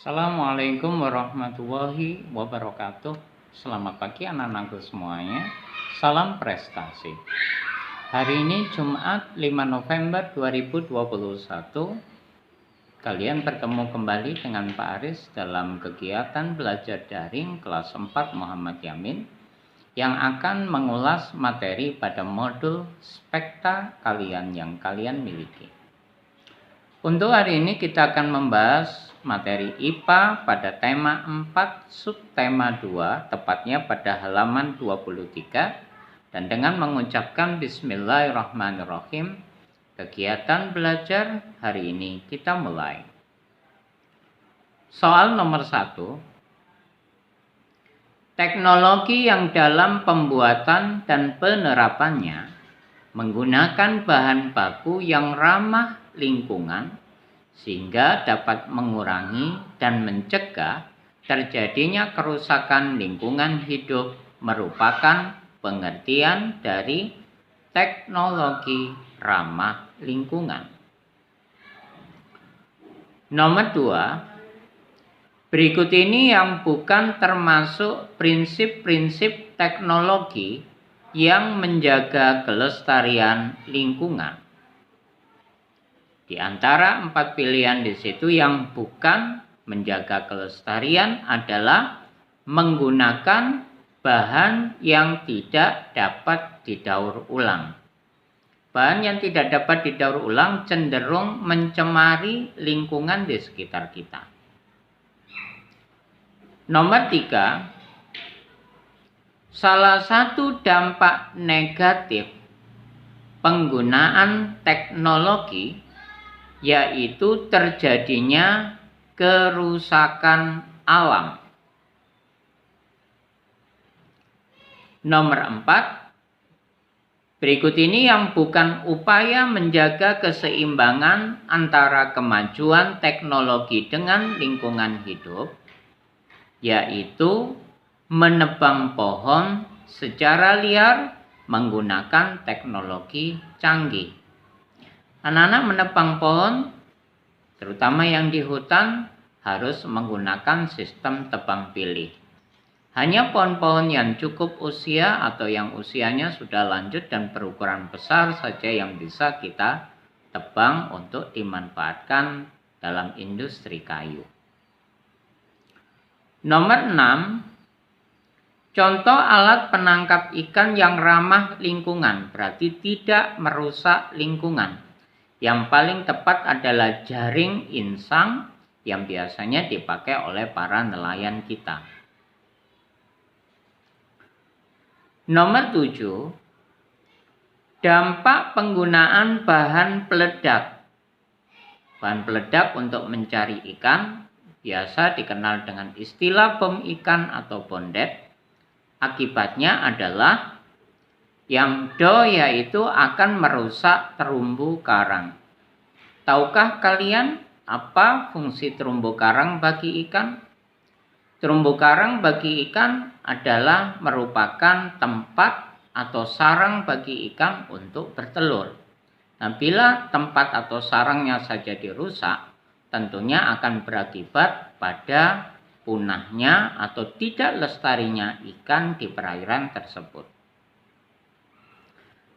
Assalamualaikum warahmatullahi wabarakatuh. Selamat pagi anak-anakku semuanya. Salam prestasi. Hari ini Jumat 5 November 2021. Kalian bertemu kembali dengan Pak Aris dalam kegiatan belajar daring kelas 4 Muhammad Yamin yang akan mengulas materi pada modul spekta kalian yang kalian miliki. Untuk hari ini kita akan membahas materi IPA pada tema 4 subtema 2, tepatnya pada halaman 23. Dan dengan mengucapkan Bismillahirrahmanirrahim, kegiatan belajar hari ini kita mulai. Soal nomor 1. Teknologi yang dalam pembuatan dan penerapannya menggunakan bahan baku yang ramah lingkungan sehingga dapat mengurangi dan mencegah terjadinya kerusakan lingkungan hidup merupakan pengertian dari teknologi ramah lingkungan. Nomor 2. Berikut ini yang bukan termasuk prinsip-prinsip teknologi yang menjaga kelestarian lingkungan. Di antara 4 pilihan di situ yang bukan menjaga kelestarian adalah menggunakan bahan yang tidak dapat didaur ulang. Bahan yang tidak dapat didaur ulang cenderung mencemari lingkungan di sekitar kita. Nomor 3. Salah satu dampak negatif penggunaan teknologi yaitu terjadinya kerusakan alam. Nomor 4. Berikut ini yang bukan upaya menjaga keseimbangan antara kemajuan teknologi dengan lingkungan hidup, yaitu menebang pohon secara liar menggunakan teknologi canggih. Anak-anak menebang pohon, terutama yang di hutan, harus menggunakan sistem tebang pilih. Hanya pohon-pohon yang cukup usia atau yang usianya sudah lanjut dan berukuran besar saja yang bisa kita tebang untuk dimanfaatkan dalam industri kayu. Nomor 6. Contoh alat penangkap ikan yang ramah lingkungan, berarti tidak merusak lingkungan. Yang paling tepat adalah jaring insang yang biasanya dipakai oleh para nelayan kita. Nomor 7. Dampak penggunaan bahan peledak. Bahan peledak untuk mencari ikan biasa dikenal dengan istilah bom ikan atau bondet. Akibatnya adalah yang yaitu akan merusak terumbu karang. Tahukah kalian apa fungsi terumbu karang bagi ikan? Terumbu karang bagi ikan adalah merupakan tempat atau sarang bagi ikan untuk bertelur. Nah, bila tempat atau sarangnya saja dirusak, tentunya akan berakibat pada punahnya atau tidak lestarinya ikan di perairan tersebut.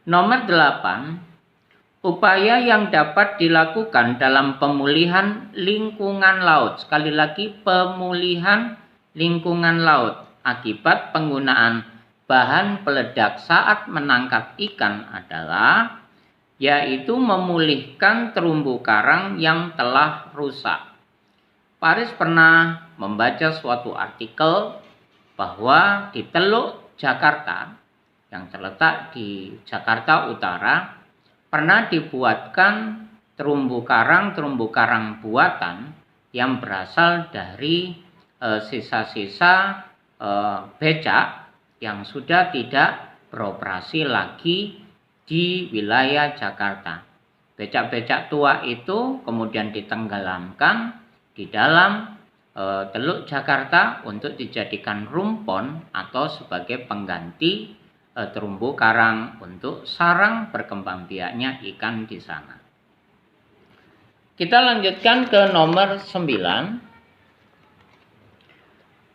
Nomor 8. Upaya yang dapat dilakukan dalam pemulihan lingkungan laut. Sekali lagi, pemulihan lingkungan laut akibat penggunaan bahan peledak saat menangkap ikan adalah yaitu memulihkan terumbu karang yang telah rusak. Paris pernah membaca suatu artikel bahwa di Teluk Jakarta yang terletak di Jakarta Utara pernah dibuatkan terumbu karang buatan yang berasal dari sisa-sisa becak yang sudah tidak beroperasi lagi di wilayah Jakarta. Becak-becak tua itu kemudian ditenggelamkan di dalam Teluk Jakarta untuk dijadikan rumpon atau sebagai pengganti terumbu karang untuk sarang berkembang biaknya ikan di sana. Kita lanjutkan ke nomor 9.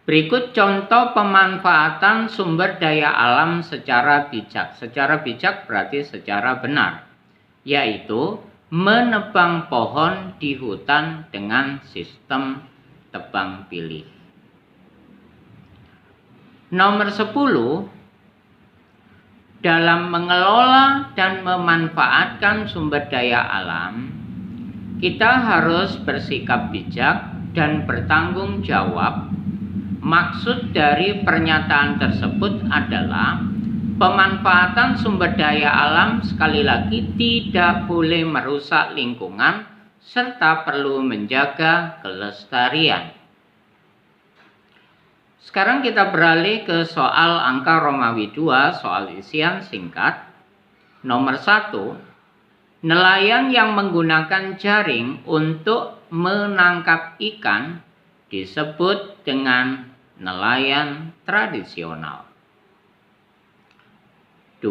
Berikut contoh pemanfaatan sumber daya alam secara bijak. Secara bijak berarti secara benar, yaitu menebang pohon di hutan dengan sistem tebang pilih. Nomor 10, dalam mengelola dan memanfaatkan sumber daya alam, kita harus bersikap bijak dan bertanggung jawab. Maksud dari pernyataan tersebut adalah pemanfaatan sumber daya alam sekali lagi tidak boleh merusak lingkungan serta perlu menjaga kelestarian. Sekarang kita beralih ke soal angka Romawi 2, soal isian singkat. Nomor 1, nelayan yang menggunakan jaring untuk menangkap ikan disebut dengan nelayan tradisional. 2,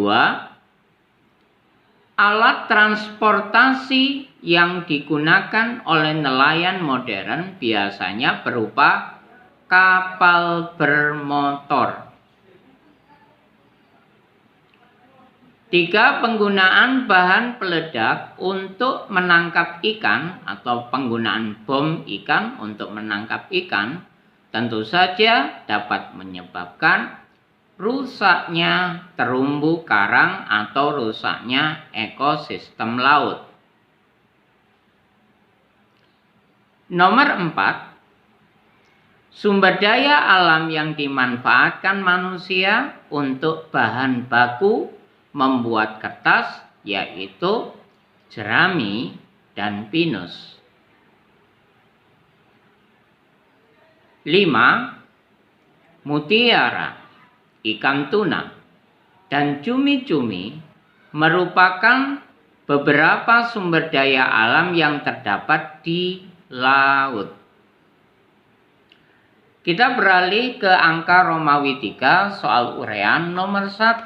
alat transportasi yang digunakan oleh nelayan modern biasanya berupa kapal bermotor. 3, penggunaan bahan peledak untuk menangkap ikan atau penggunaan bom ikan untuk menangkap ikan tentu saja dapat menyebabkan rusaknya terumbu karang atau rusaknya ekosistem laut. Nomor 4, sumber daya alam yang dimanfaatkan manusia untuk bahan baku membuat kertas yaitu jerami dan pinus. 5, mutiara, ikan tuna, dan cumi-cumi merupakan beberapa sumber daya alam yang terdapat di laut. Kita beralih ke angka Romawi 3, soal uraian. Nomor 1,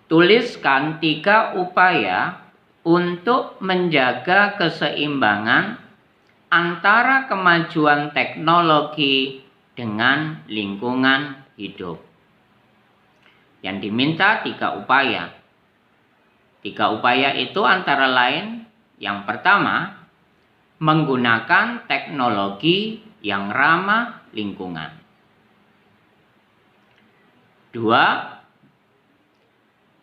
tuliskan 3 upaya untuk menjaga keseimbangan antara kemajuan teknologi dengan lingkungan hidup. Yang diminta 3 upaya. 3 upaya itu antara lain, yang pertama, menggunakan teknologi yang ramah lingkungan. 2,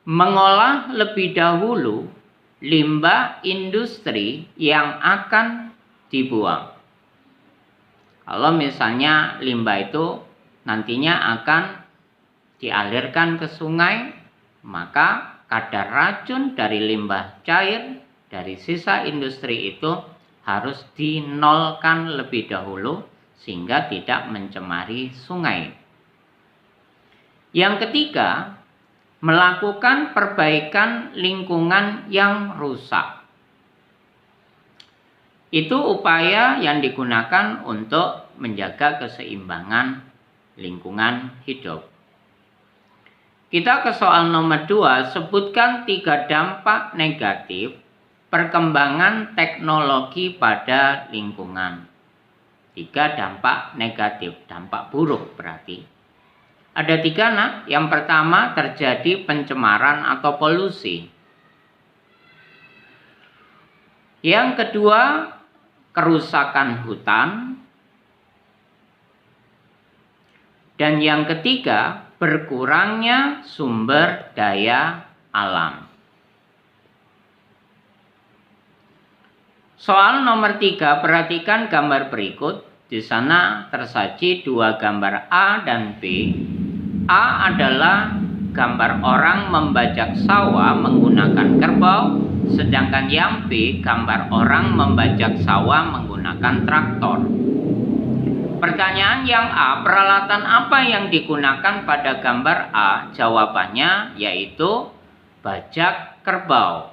mengolah lebih dahulu limbah industri yang akan dibuang. Kalau misalnya limbah itu nantinya akan dialirkan ke sungai, maka kadar racun dari limbah cair dari sisa industri itu harus dinolkan lebih dahulu sehingga tidak mencemari sungai. Yang ketiga, melakukan perbaikan lingkungan yang rusak. Itu upaya yang digunakan untuk menjaga keseimbangan lingkungan hidup. Kita ke soal nomor 2, sebutkan 3 dampak negatif perkembangan teknologi pada lingkungan. 3 dampak negatif, dampak buruk berarti. Ada 3 nak. Yang pertama, terjadi pencemaran atau polusi. Yang kedua, kerusakan hutan. Dan yang ketiga, berkurangnya sumber daya alam. Soal nomor 3, perhatikan gambar berikut. Di sana tersaji 2 gambar A dan B. A adalah gambar orang membajak sawah menggunakan kerbau, sedangkan yang B gambar orang membajak sawah menggunakan traktor. Pertanyaan yang A, peralatan apa yang digunakan pada gambar A? Jawabannya yaitu bajak kerbau.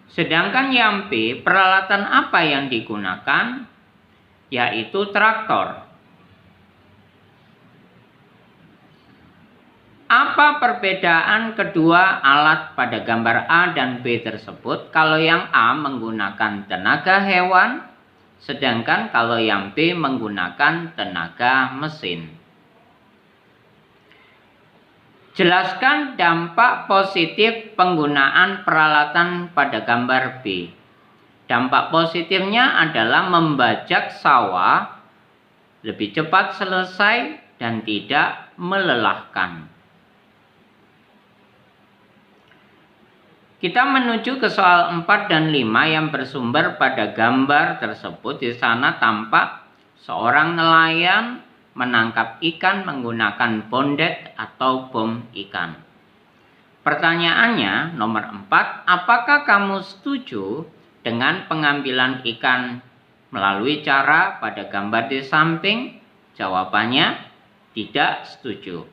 Sedangkan yang B, peralatan apa yang digunakan? Yaitu traktor. Apa perbedaan kedua alat pada gambar A dan B tersebut? Kalau yang A menggunakan tenaga hewan, Sedangkan kalau yang B menggunakan tenaga mesin. Jelaskan dampak positif penggunaan peralatan pada gambar B. Dampak positifnya adalah membajak sawah lebih cepat selesai dan tidak melelahkan. Kita menuju ke soal 4 dan 5 yang bersumber pada gambar tersebut. Di sana tampak seorang nelayan menangkap ikan menggunakan bondet atau bom ikan. Pertanyaannya nomor 4, apakah kamu setuju dengan pengambilan ikan melalui cara pada gambar di samping? Jawabannya tidak setuju.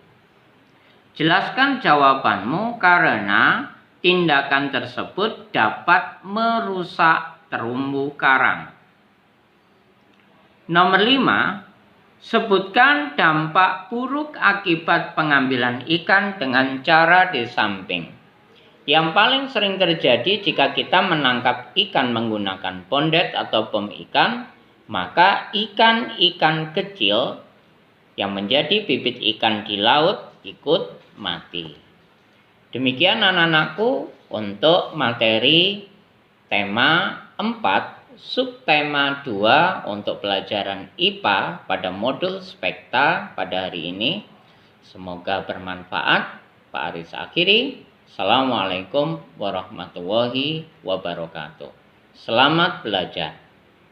Jelaskan jawabanmu karena tindakan tersebut dapat merusak terumbu karang. Nomor 5, sebutkan dampak buruk akibat pengambilan ikan dengan cara di samping. Yang paling sering terjadi jika kita menangkap ikan menggunakan bondet atau bom ikan, maka ikan-ikan kecil yang menjadi bibit ikan di laut ikut mati. Demikian anak-anakku untuk materi tema 4. Subtema 2 untuk pelajaran IPA pada modul Spekta pada hari ini. Semoga bermanfaat. Pak Aris akhiri. Assalamualaikum warahmatullahi wabarakatuh. Selamat belajar.